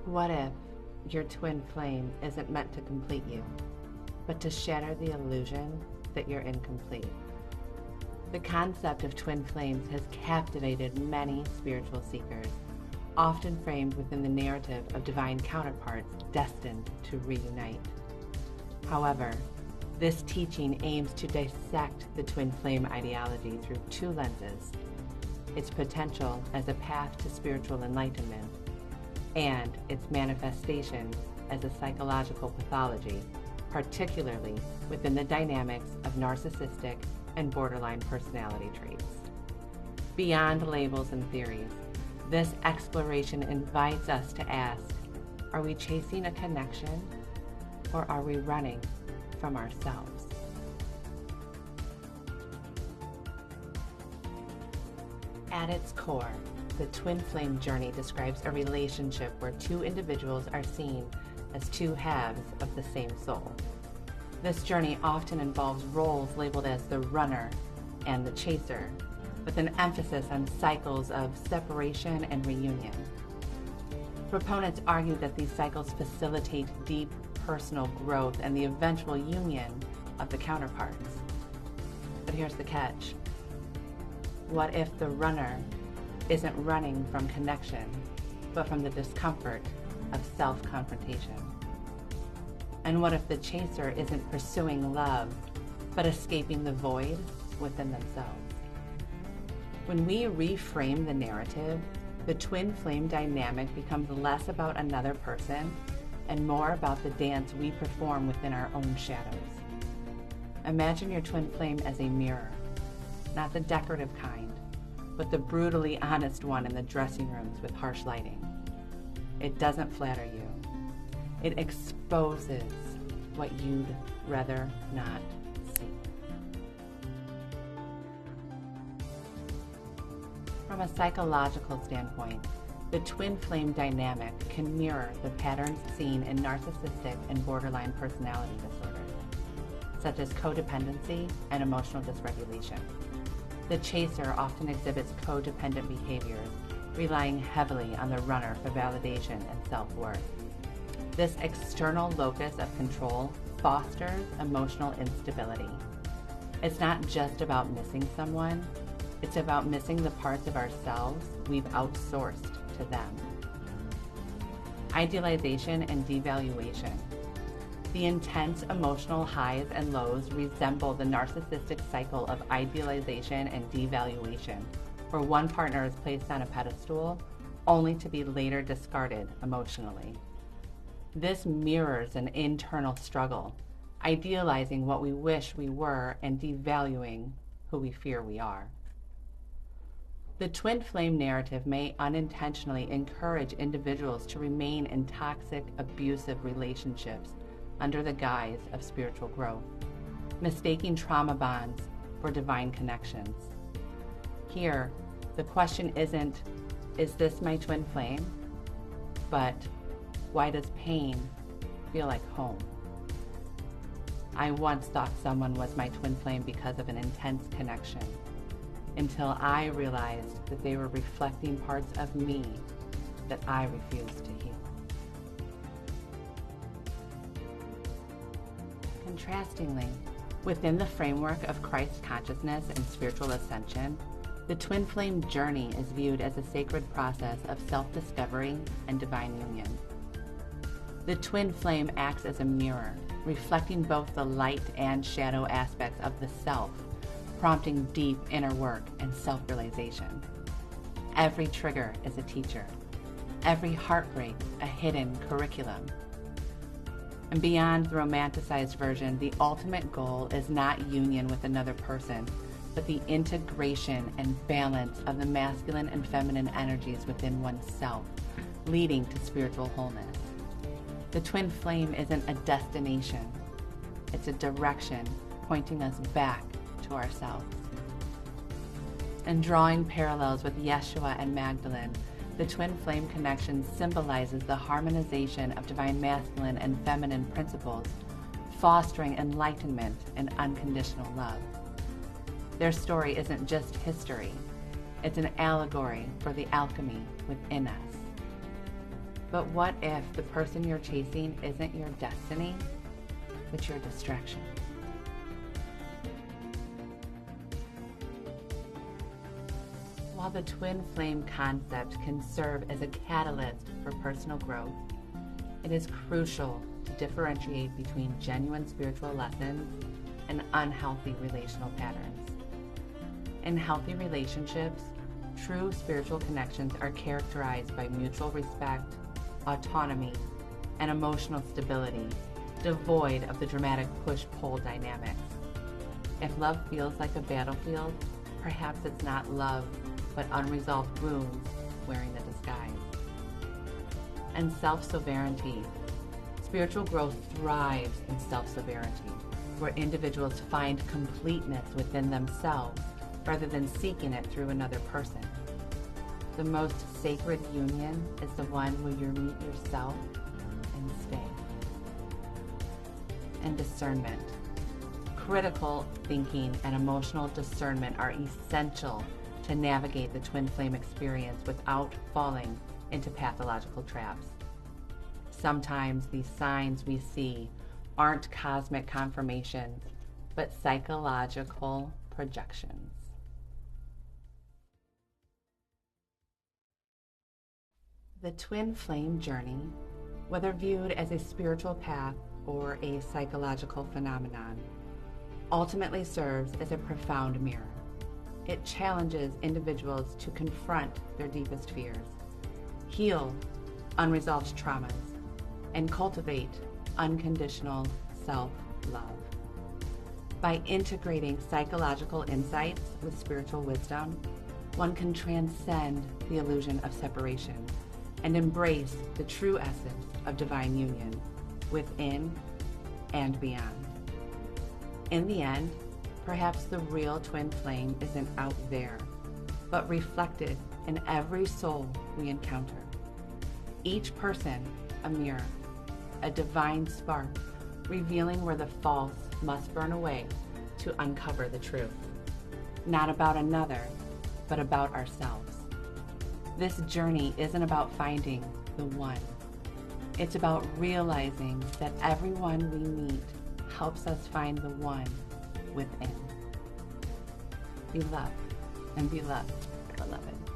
What if your twin flame isn't meant to complete you, but to shatter the illusion that you're incomplete? The concept of twin flames has captivated many spiritual seekers, often framed within the narrative of divine counterparts destined to reunite. However, this teaching aims to dissect the twin flame ideology through two lenses: its potential as a path to spiritual enlightenment, and its manifestation as a psychological pathology, particularly within the dynamics of narcissistic and borderline personality traits. Beyond labels and theories, this exploration invites us to ask, are we chasing a connection, or are we running from ourselves? At its core, the twin flame journey describes a relationship where two individuals are seen as two halves of the same soul. This journey often involves roles labeled as the runner and the chaser, with an emphasis on cycles of separation and reunion. Proponents argue that these cycles facilitate deep personal growth and the eventual union of the counterparts. But here's the catch. What if the runner isn't running from connection, but from the discomfort of self-confrontation? And what if the chaser isn't pursuing love, but escaping the void within themselves? When we reframe the narrative, the twin flame dynamic becomes less about another person and more about the dance we perform within our own shadows. Imagine your twin flame as a mirror, not the decorative kind, but the brutally honest one in the dressing rooms with harsh lighting. It doesn't flatter you. It exposes what you'd rather not see. From a psychological standpoint, the twin flame dynamic can mirror the patterns seen in narcissistic and borderline personality disorders, such as codependency and emotional dysregulation. The chaser often exhibits codependent behaviors, relying heavily on the runner for validation and self-worth. This external locus of control fosters emotional instability. It's not just about missing someone, it's about missing the parts of ourselves we've outsourced to them. Idealization and devaluation. The intense emotional highs and lows resemble the narcissistic cycle of idealization and devaluation, where one partner is placed on a pedestal only to be later discarded emotionally. This mirrors an internal struggle, idealizing what we wish we were and devaluing who we fear we are. The twin flame narrative may unintentionally encourage individuals to remain in toxic, abusive relationships under the guise of spiritual growth, mistaking trauma bonds for divine connections. Here, the question isn't, is this my twin flame? But, why does pain feel like home? I once thought someone was my twin flame because of an intense connection, until I realized that they were reflecting parts of me that I refused to heal. Contrastingly, within the framework of Christ consciousness and spiritual ascension, the twin flame journey is viewed as a sacred process of self-discovery and divine union. The twin flame acts as a mirror, reflecting both the light and shadow aspects of the self, prompting deep inner work and self-realization. Every trigger is a teacher, every heartbreak a hidden curriculum. And beyond the romanticized version, the ultimate goal is not union with another person, but the integration and balance of the masculine and feminine energies within oneself, leading to spiritual wholeness. The twin flame isn't a destination, it's a direction pointing us back to ourselves. And drawing parallels with Yeshua and Magdalene, the twin flame connection symbolizes the harmonization of divine masculine and feminine principles, fostering enlightenment and unconditional love. Their story isn't just history, it's an allegory for the alchemy within us. But what if the person you're chasing isn't your destiny, but your distraction? While the twin flame concept can serve as a catalyst for personal growth, it is crucial to differentiate between genuine spiritual lessons and unhealthy relational patterns. In healthy relationships, true spiritual connections are characterized by mutual respect, autonomy, and emotional stability, devoid of the dramatic push-pull dynamics. If love feels like a battlefield, perhaps it's not love, but unresolved wounds wearing a disguise. And self-sovereignty. Spiritual growth thrives in self-sovereignty, where individuals find completeness within themselves rather than seeking it through another person. The most sacred union is the one where you meet yourself and stay. And discernment. Critical thinking and emotional discernment are essential to navigate the twin flame experience without falling into pathological traps. Sometimes these signs we see aren't cosmic confirmations, but psychological projections. The twin flame journey, whether viewed as a spiritual path or a psychological phenomenon, ultimately serves as a profound mirror. It challenges individuals to confront their deepest fears, heal unresolved traumas, and cultivate unconditional self-love. By integrating psychological insights with spiritual wisdom, one can transcend the illusion of separation and embrace the true essence of divine union within and beyond. In the end, perhaps the real twin flame isn't out there, but reflected in every soul we encounter. Each person a mirror, a divine spark, revealing where the false must burn away to uncover the truth. Not about another, but about ourselves. This journey isn't about finding the one. It's about realizing that everyone we meet helps us find the one within. Be loved and be loved, beloved.